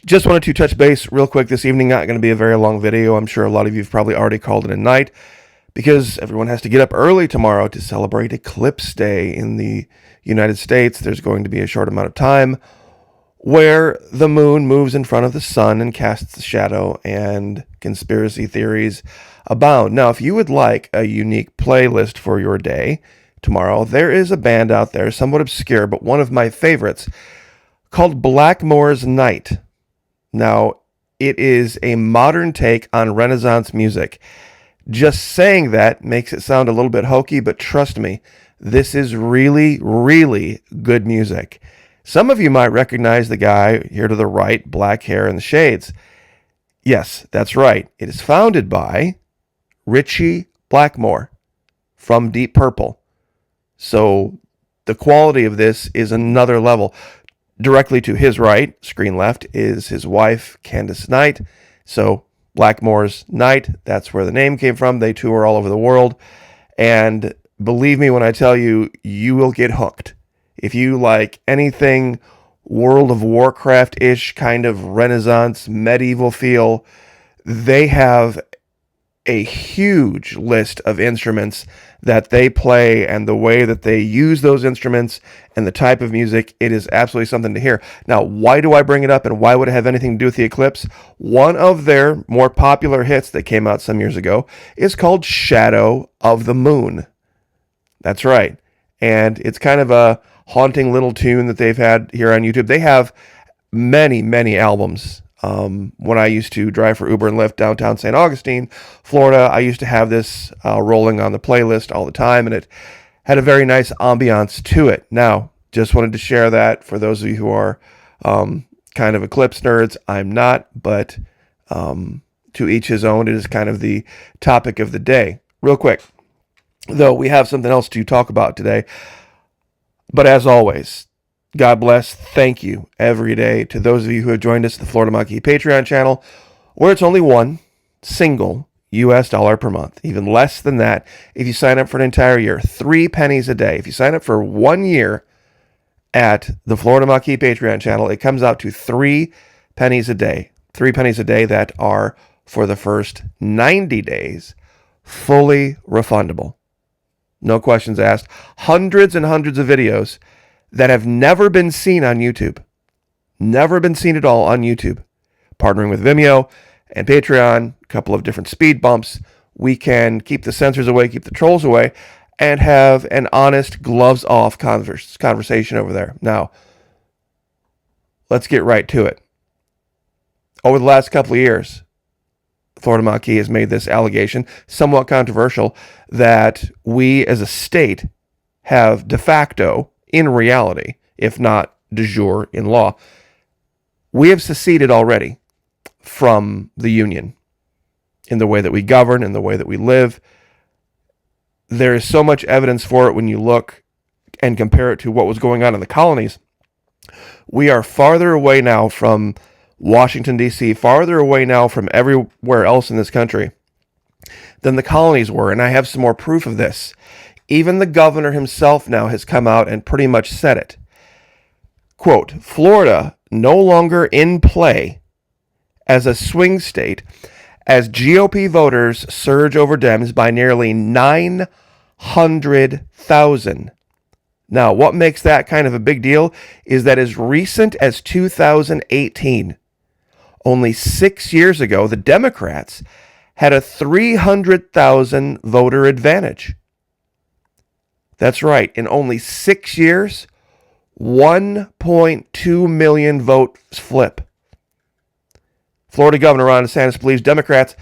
Just wanted to touch base real quick this evening. Not going to be a very long video. I'm sure a lot of you have probably already called it a night because everyone has to get up early tomorrow to celebrate Eclipse Day in the United States. There's going to be a short amount of time where the moon moves in front of the sun and casts a shadow, and conspiracy theories abound. Now, if you would like a unique playlist for your day tomorrow, there is a band out there, somewhat obscure, but one of my favorites, called Blackmore's Night. Now, it is a modern take on Renaissance music. Just saying that makes it sound a little bit hokey, but trust me, this is really, really good music. Some of you might recognize the guy here to the right, black hair and the shades. Yes, that's right. It is founded by Ritchie Blackmore from Deep Purple. So the quality of this is another level. Directly to his right, screen left, is his wife, Candace Knight. So Blackmore's Night, that's where the name came from. They tour all over the world. And believe me when I tell you, you will get hooked. If you like anything World of Warcraft-ish kind of Renaissance, medieval feel, they have a huge list of instruments that they play, and the way that they use those instruments and the type of music, it is absolutely something to hear. Now, why do I bring it up, and why would it have anything to do with the eclipse? One of their more popular hits that came out some years ago is called Shadow of the Moon. That's right. And it's kind of a haunting little tune that they've had here on YouTube. They have many, many albums. When I used to drive for Uber and Lyft downtown St. Augustine, Florida, I used to have this rolling on the playlist all the time, and it had a very nice ambiance to it. Now, just wanted to share that for those of you who are kind of Eclipse nerds. I'm not, but to each his own. It is kind of the topic of the day. Real quick, though, we have something else to talk about today. But as always, God bless. Thank you every day to those of you who have joined us at the Florida Monkey Patreon channel, where it's only one single US dollar per month, even less than that if you sign up for an entire year, 3 pennies a day. If you sign up for 1 year at the Florida Monkey Patreon channel, it comes out to 3 pennies a day. 3 pennies a day that are, for the first 90 days, fully refundable. No questions asked. Hundreds and hundreds of videos that have never been seen on YouTube. Never been seen at all on YouTube. Partnering with Vimeo and Patreon, a couple of different speed bumps, we can keep the censors away, keep the trolls away, and have an honest, gloves-off conversation over there. Now, let's get right to it. Over the last couple of years, Florida Monkey has made this allegation, somewhat controversial, that we as a state have de facto, in reality, if not de jure in law, we have seceded already from the Union in the way that we govern, in the way that we live. There is so much evidence for it when you look and compare it to what was going on in the colonies. We are farther away now from Washington, D.C., farther away now from everywhere else in this country than the colonies were, and I have some more proof of this. Even the governor himself now has come out and pretty much said it. Quote, Florida no longer in play as a swing state as GOP voters surge over Dems by nearly 900,000. Now, what makes that kind of a big deal is that as recent as 2018, only 6 years ago, the Democrats had a 300,000 voter advantage. That's right. In only 6 years, 1.2 million votes flip. Florida Governor Ron DeSantis believes Democrats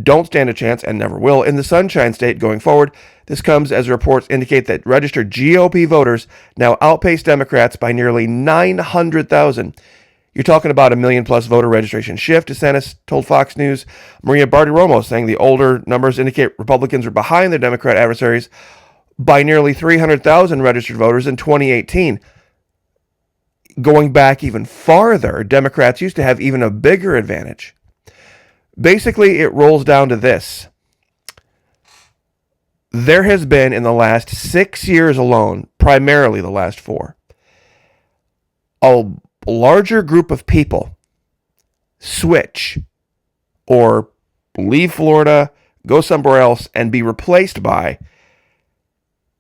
don't stand a chance and never will in the Sunshine State going forward. This comes as reports indicate that registered GOP voters now outpace Democrats by nearly 900,000. You're talking about a million-plus voter registration shift, DeSantis told Fox News. Maria Bartiromo saying the older numbers indicate Republicans are behind their Democrat adversaries by nearly 300,000 registered voters in 2018. Going back even farther, Democrats used to have even a bigger advantage. Basically, it rolls down to this. There has been, in the last 6 years alone, primarily the last 4, a larger group of people switch or leave Florida, go somewhere else, and be replaced by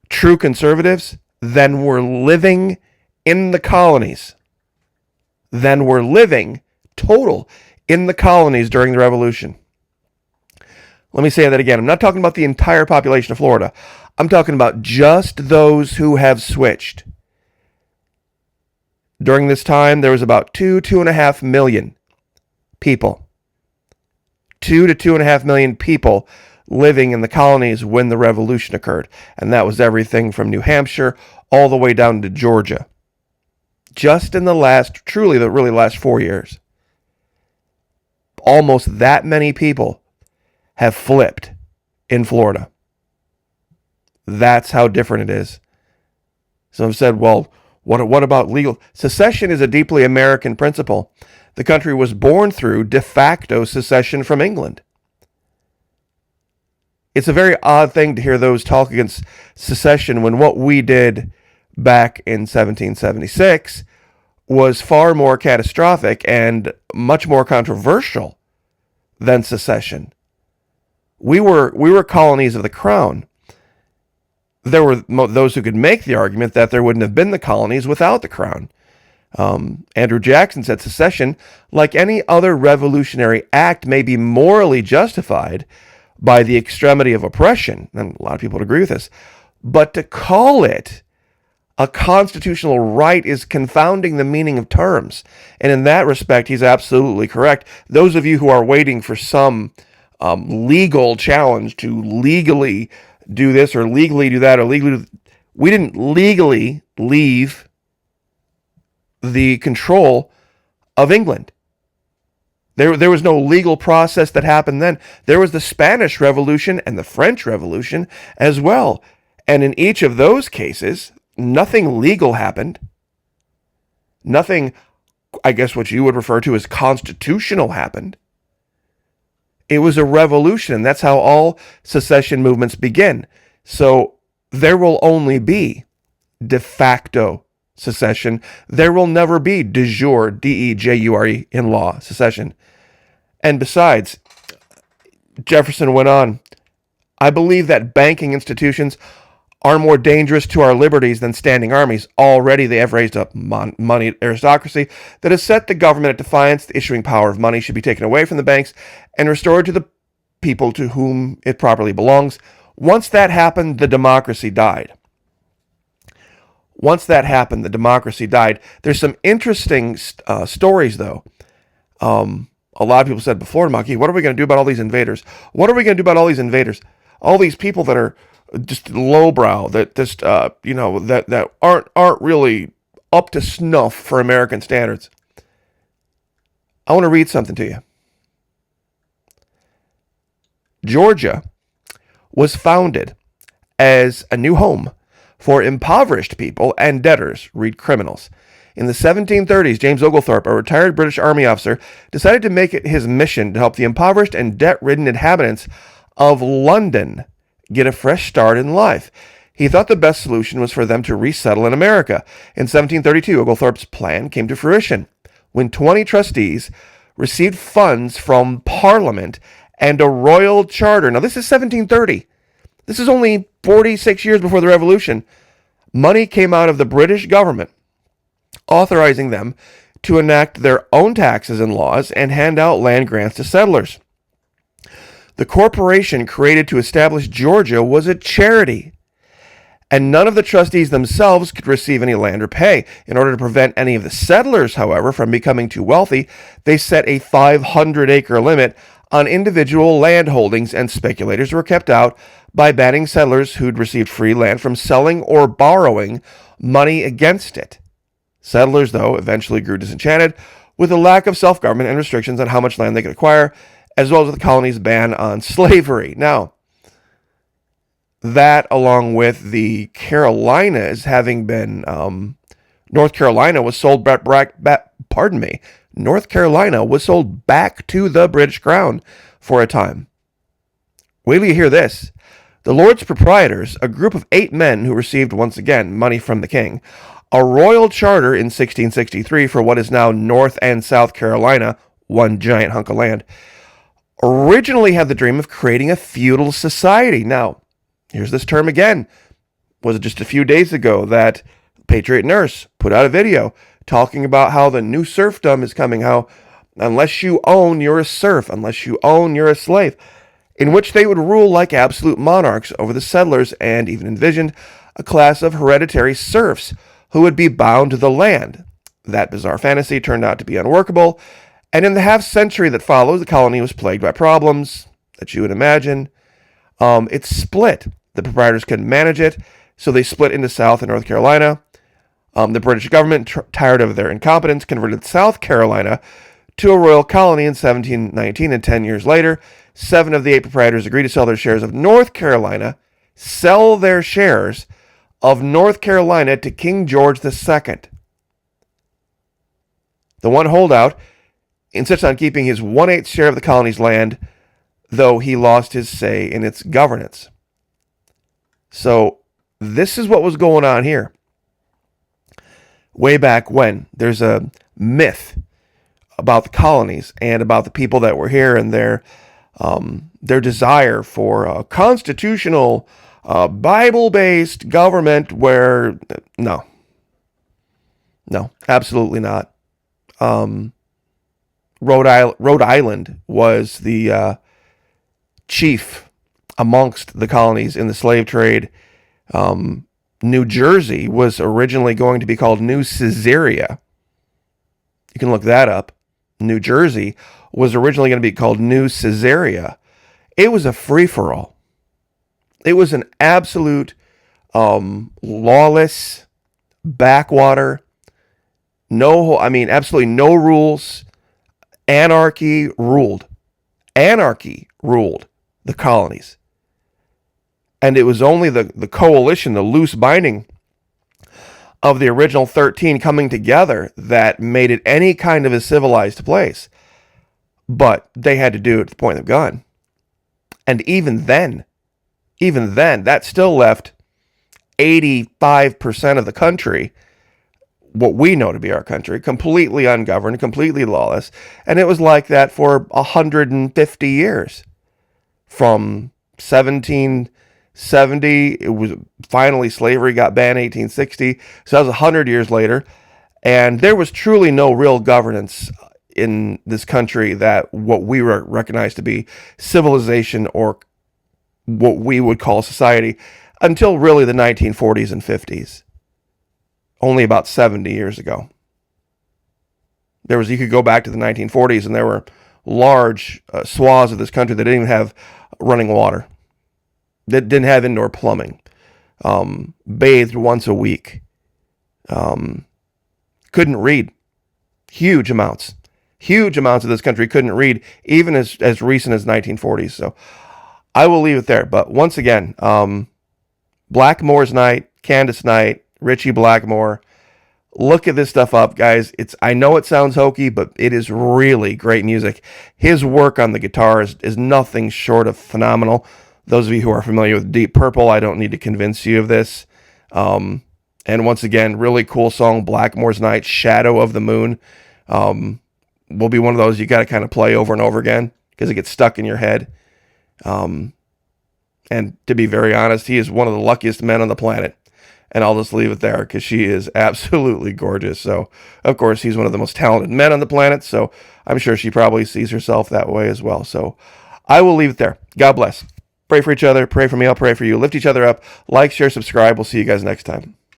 true conservatives, then we're living in the colonies. Then we're living total in the colonies during the Revolution. Let me say that again. I'm not talking about the entire population of Florida. I'm talking about just those who have switched. During this time, there was about 2.5 million people. 2.5 million people living in the colonies when the Revolution occurred. And that was everything from New Hampshire all the way down to Georgia. Just in the last 4 years. Almost that many people have flipped in Florida. That's how different it is. Some have said, well, what about legal? Secession is a deeply American principle. The country was born through de facto secession from England. It's a very odd thing to hear those talk against secession when what we did back in 1776 was far more catastrophic and much more controversial than secession. We were colonies of the crown. There were those who could make the argument that there wouldn't have been the colonies without the crown. Andrew Jackson said secession, like any other revolutionary act, may be morally justified by the extremity of oppression, and a lot of people would agree with this, but to call it a constitutional right is confounding the meaning of terms. And in that respect, he's absolutely correct. Those of you who are waiting for some legal challenge to legally do this or legally do that or legally do... We didn't legally leave the control of England. There was no legal process that happened then. There was the Spanish Revolution and the French Revolution as well. And in each of those cases, nothing legal happened. Nothing, I guess what you would refer to as constitutional happened. It was a revolution, and that's how all secession movements begin. So there will only be de facto secession. There will never be de jure, D-E-J-U-R-E, in law, secession. And besides, Jefferson went on, I believe that banking institutions are more dangerous to our liberties than standing armies. Already they have raised up money aristocracy that has set the government at defiance. The issuing power of money should be taken away from the banks and restored to the people to whom it properly belongs. Once that happened, the democracy died. Once that happened, the democracy died. There's some interesting stories, though. A lot of people said before, Maki, what are we going to do about all these invaders? What are we going to do about all these invaders? All these people that are just lowbrow, that just that aren't really up to snuff for American standards. I want to read something to you. Georgia was founded as a new home for impoverished people and debtors, read criminals. In the 1730s, James Oglethorpe, a retired British Army officer, decided to make it his mission to help the impoverished and debt-ridden inhabitants of London get a fresh start in life. He thought the best solution was for them to resettle in America. In 1732, Oglethorpe's plan came to fruition when 20 trustees received funds from Parliament and a royal charter. Now, this is 1730. This is only 46 years before the Revolution. Money came out of the British government, authorizing them to enact their own taxes and laws and hand out land grants to settlers. The corporation created to establish Georgia was a charity, and none of the trustees themselves could receive any land or pay. In order to prevent any of the settlers, however, from becoming too wealthy, they set a 500-acre limit on individual land holdings, and speculators were kept out by banning settlers who'd received free land from selling or borrowing money against it. Settlers, though, eventually grew disenchanted with the lack of self-government and restrictions on how much land they could acquire, as well as the colony's ban on slavery. Now, that, along with the Carolinas having been, North Carolina was sold North Carolina was sold back to the British Crown for a time. Wait till you hear this. The Lords Proprietors, a group of 8 men who received, once again, money from the king, a royal charter in 1663 for what is now North and South Carolina, one giant hunk of land, originally had the dream of creating a feudal society. Now, here's this term again. Was it just a few days ago that Patriot Nurse put out a video talking about how the new serfdom is coming, how unless you own, you're a serf, unless you own, you're a slave, in which they would rule like absolute monarchs over the settlers, and even envisioned a class of hereditary serfs who would be bound to the land. That bizarre fantasy turned out to be unworkable, and in the half-century that followed, the colony was plagued by problems that you would imagine. It split. The proprietors couldn't manage it, so they split into South and North Carolina. The British government, tired of their incompetence, converted South Carolina to a royal colony in 1719, and 10 years later, 7 of the 8 proprietors agreed to sell their shares of North Carolina, to King George II. The one holdout insists on keeping his 1/8 share of the colony's land, though he lost his say in its governance. So this is what was going on here. Way back when, there's a myth about the colonies and about the people that were here and their desire for a constitutional, Bible-based government where, no, absolutely not. Rhode Island was the chief amongst the colonies in the slave trade. New Jersey was originally going to be called New Caesarea. You can look that up. New Jersey was originally going to be called New Caesarea. It was a free-for-all. It was an absolute lawless backwater. Absolutely no rules. Anarchy ruled. Anarchy ruled the colonies. And it was only the coalition, the loose binding of the original 13 coming together that made it any kind of a civilized place. But they had to do it at the point of gun. And even then, that still left 85% of the country, what we know to be our country, completely ungoverned, completely lawless. And it was like that for 150 years. From 1770, it was finally slavery got banned in 1860. So that was 100 years later. And there was truly no real governance in this country that what we recognize to be civilization or what we would call society until really the 1940s and 50s. Only about 70 years ago. You could go back to the 1940s and there were large swaths of this country that didn't even have running water, that didn't have indoor plumbing, bathed once a week, couldn't read. Huge amounts of this country couldn't read, even as recent as 1940s. So I will leave it there. But once again, Blackmore's Night, Candace Night, Richie Blackmore. Look at this stuff up, guys. I know it sounds hokey, but it is really great music. His work on the guitar is nothing short of phenomenal. Those of you who are familiar with Deep Purple, I don't need to convince you of this. And once again, really cool song, Blackmore's Night, Shadow of the Moon. Will be one of those you got to kind of play over and over again because it gets stuck in your head. And to be very honest, he is one of the luckiest men on the planet. And I'll just leave it there because she is absolutely gorgeous. So, of course, he's one of the most talented men on the planet. So I'm sure she probably sees herself that way as well. So I will leave it there. God bless. Pray for each other. Pray for me. I'll pray for you. Lift each other up. Like, share, subscribe. We'll see you guys next time.